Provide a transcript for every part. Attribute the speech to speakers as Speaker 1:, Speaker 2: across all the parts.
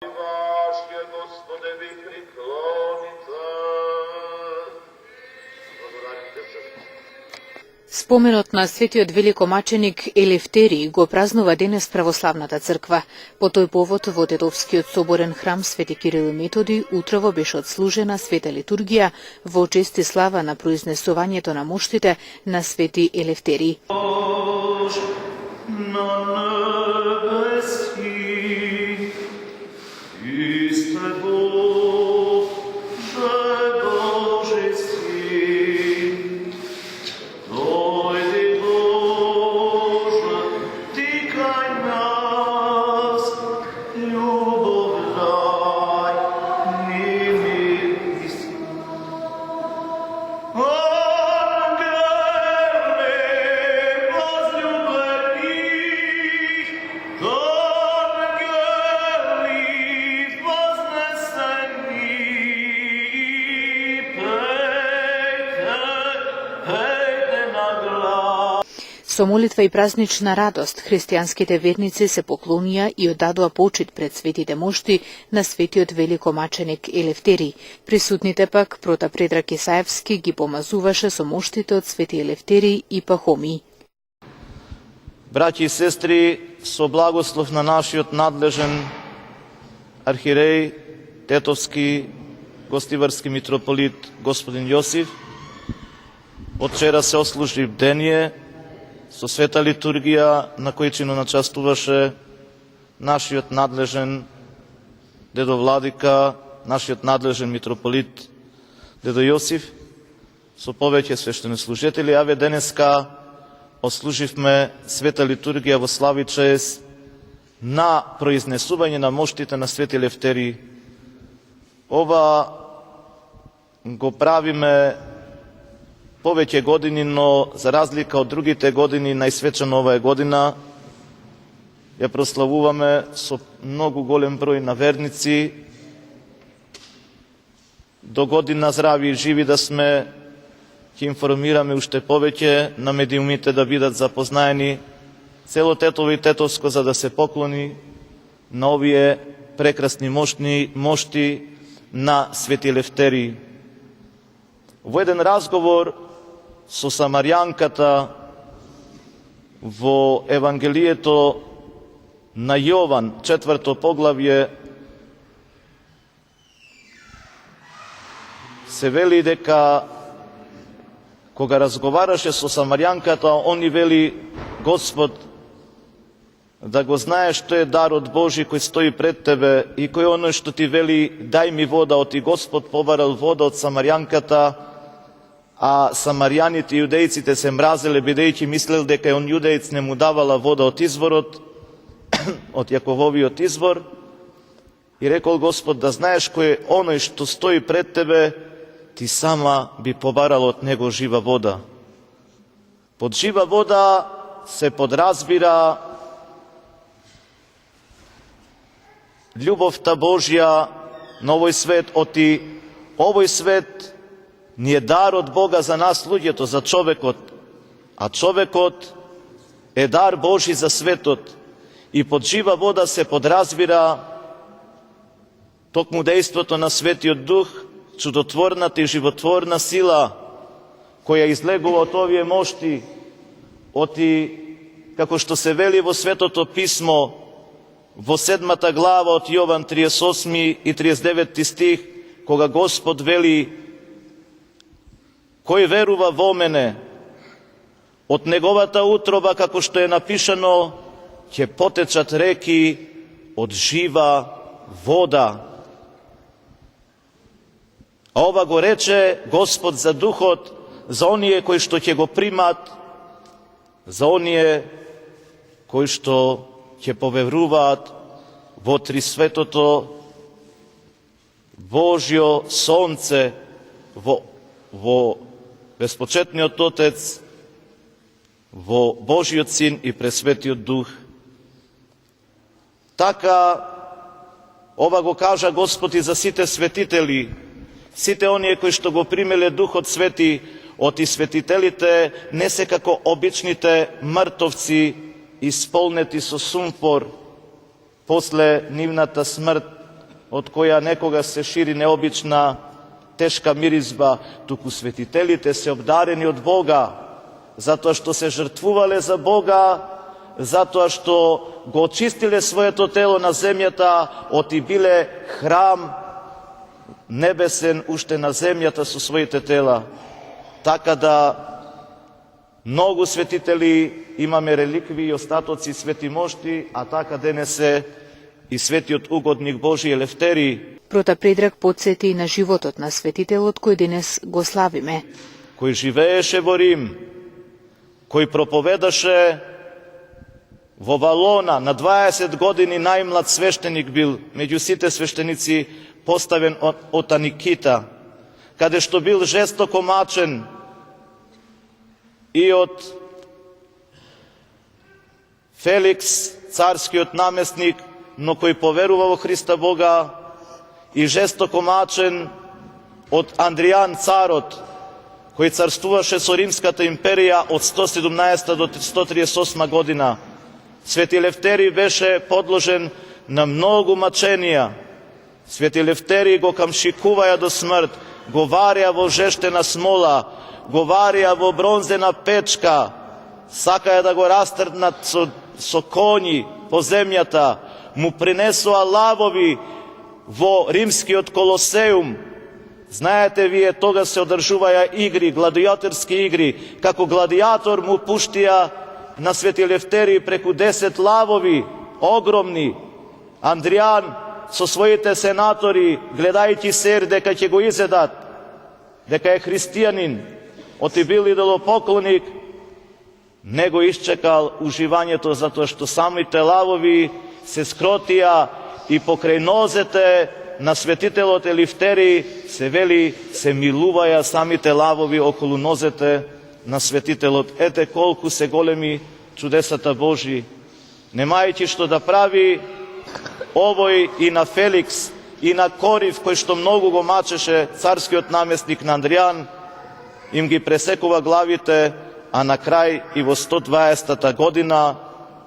Speaker 1: Vaše, Gospode, vi priklonite. Благодарите се.
Speaker 2: Споменот на светиот великомаченик Елефтерий го празнува денес православната црква. По тој повод во Тетовскиот соборен храм Свети Кирил и Методи утрово беше отслужена света литургија во чест и слава на произнесувањето на моштите на Свети Елефтерий. Со молитва и празнична радост, христијанските верници се поклонија и оддадоа почит пред светите мошти на светиот великомаченик Елефтерий. Присутните пак прота Предраг Исаевски ги помазуваше со моштите од Свети Елефтерий и Пахомий.
Speaker 3: Браќи и сестри, со благослов на нашиот надлежен архиреј, Тетовски, гостиварски митрополит господин Јосиф, од вчера се ослужи бдение со света литургија на кој чино начастуваше нашиот надлежен дедо Владика, нашиот надлежен митрополит дедо Јосиф, со повеќе свештенослужители. Аве денеска ослуживме света литургија во слави чест на произнесување на моштите на Свети Елефтерий. Ова го правиме повеќе години, но за разлика од другите години, најсвечено ова е година, ја прославуваме со многу голем број на верници. До година здрави и живи да сме, ќе информираме уште повеќе на медиумите да бидат запознаени цело Тетово и Тетовско, за да се поклони на овие прекрасни мошти на Свети Елефтерий. Во еден разговор со самарјанката во Евангелието на Јован, 4 поглавје, се вели дека кога разговараше со самарјанката, он и вели: Господ, да го знаеш што е дарот Божи кој стои пред тебе и кој е оно што ти вели дај ми вода, оти Господ побарал вода од самарјанката, а самарјаните и јудејците се мразеле, бидејќи мислел дека он јудеец не му давала вода од изворот, од Јакововиот извор. И рекол Господ: да знаеш кој е оној што стои пред тебе, ти сама би побарал од него жива вода. Под жива вода се подразбира љубовта Божја на овој свет, оти овој свет ни е дар од Бога за нас луѓето, за човекот, а човекот е дар Божи за светот. И под жива вода се подразбира токму дејството на Светиот Дух, чудотворната и животворна сила која излегува од овие мошти, оти, како што се вели во Светото Писмо, во 7 глава од Јован 38 и 39 стих, кога Господ вели: кој верува во мене, од неговата утроба, како што е напишано, ќе потечат реки од жива вода. А ова го рече Господ за Духот, за оние кои што ќе го примат, за оние кои што ќе поверуваат во Трисветото Божјо Сонце, во Безпочетниот Отец, во Божиот Син и Пресветиот Дух. Така, ова го кажа Господ и за сите светители, сите оние кои што го примеле Духот Свети, оти светителите не се како обичните мртовци, исполнети со сумпор после нивната смрт, од која некога се шири необична тешка миризба, туку светителите се обдарени од Бога, затоа што се жртвувале за Бога, затоа што го очистиле своето тело на земјата, оти биле храм небесен уште на земјата со своите тела. Така да многу светители имаме реликви и остатоци свети мошти, а така денес е и светиот угодник Божи Елефтерий,
Speaker 2: Прота Предраг подсети и на животот на светителот кој денес го славиме.
Speaker 3: кој живееше во Рим, кој проповедаше во Валона, на 20 години најмлад свештеник бил, меѓу сите свештеници поставен од Аникита, каде што бил жестоко мачен и од Феликс, царскиот наместник, но кој поверува во Христа Бога, и жестоко мачен од Андријан царот, кој царствуваше со Римската империја од 117 до 138 година. Свети Елефтерий беше подложен на многу маченија. Свети Елефтерий го камшикуваја до смрт, го варија во жештена смола, го варија во бронзена печка, сакаја да го растрнат со коњи по земјата, му принесоа лавови во римскиот Колосеум. Знаете, вие тога се одржуваја игри, гладиаторски игри, како гладиатор му пуштија на Свети Елефтерий преку 10 лавови, огромни. Андријан со своите сенатори, гледајќи сер дека ќе го изедат, дека е христијанин, оти бил идолопоклоник, не го исчекал уживањето, затоа што самите лавови се скротија и покрај нозете на светителот Елефтерий се вели, се милуваја самите лавови околу нозете на светителот. Ете колку се големи чудесата Божи. Немајќи што да прави, овој и на Феликс, и на Корив, кој што многу го мачеше, царскиот наместник на Андријан, им ги пресекува главите, а на крај и во 120-та година,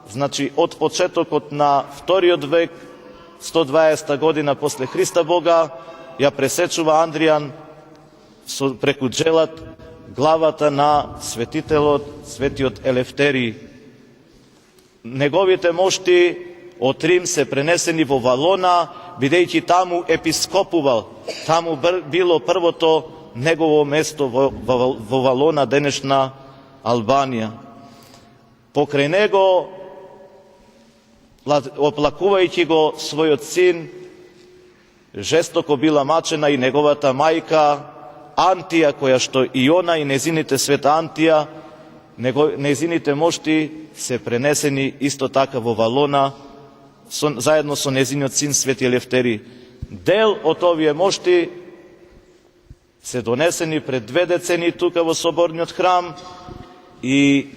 Speaker 3: значи од почетокот на вториот век, 120 година после Христа Бога, ја пресечува Андријан преку джелат главата на светителот, светиот Елефтерий. Неговите мошти од Рим се пренесени во Валона, бидејќи таму епископувал. Таму било првото негово место во Валона, денешна Албанија. Покрај него, оплакувајќи го својот син, жестоко била мачена и неговата мајка Антија, која што и она и незините света Антија, незините мошти се пренесени исто така во Валона, заедно со незиниот син Свети Елефтерий. Дел од овие мошти се донесени пред 2 децени тука во соборниот храм и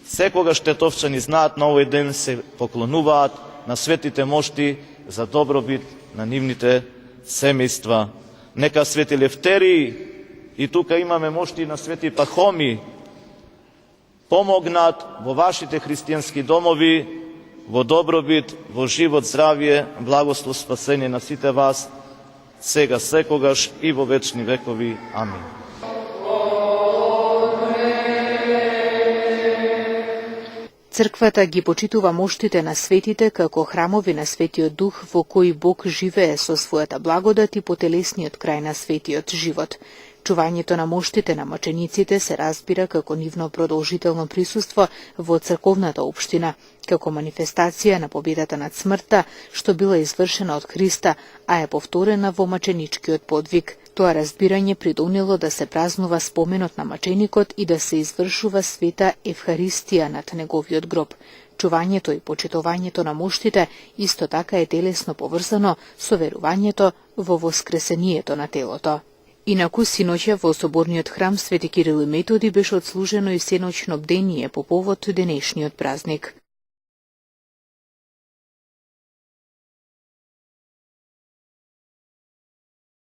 Speaker 3: секогаш тетовчани знаат, на овој ден се поклонуваат на светите мошти за добробит на нивните семејства. Нека Свети Елефтерий, и тука имаме мошти на Свети Пахоми, помогнат во вашите христијански домови, во добробит, во живот, здравје, благослов, спасение на сите вас, сега, секогаш и во вечни векови. Амин.
Speaker 2: Црквата ги почитува моштите на светите како храмови на Светиот Дух во кои Бог живее со својата благодат и по телесниот крај на светиот живот. Чувањето на моштите на мачениците се разбира како нивно продолжително присуство во црковната општина, како манифестација на победата над смртта, што била извршена од Христа, а е повторена во маченичкиот подвиг. Тоа разбирање придонело да се празнува споменот на маченикот и да се извршува света Евхаристија над неговиот гроб. Чувањето и почитувањето на моштите исто така е телесно поврзано со верувањето во воскресението на телото. Инаку синоќа во соборниот храм Свети Кирил и Методи беше отслужено и сеночно бдение по повод денешниот празник.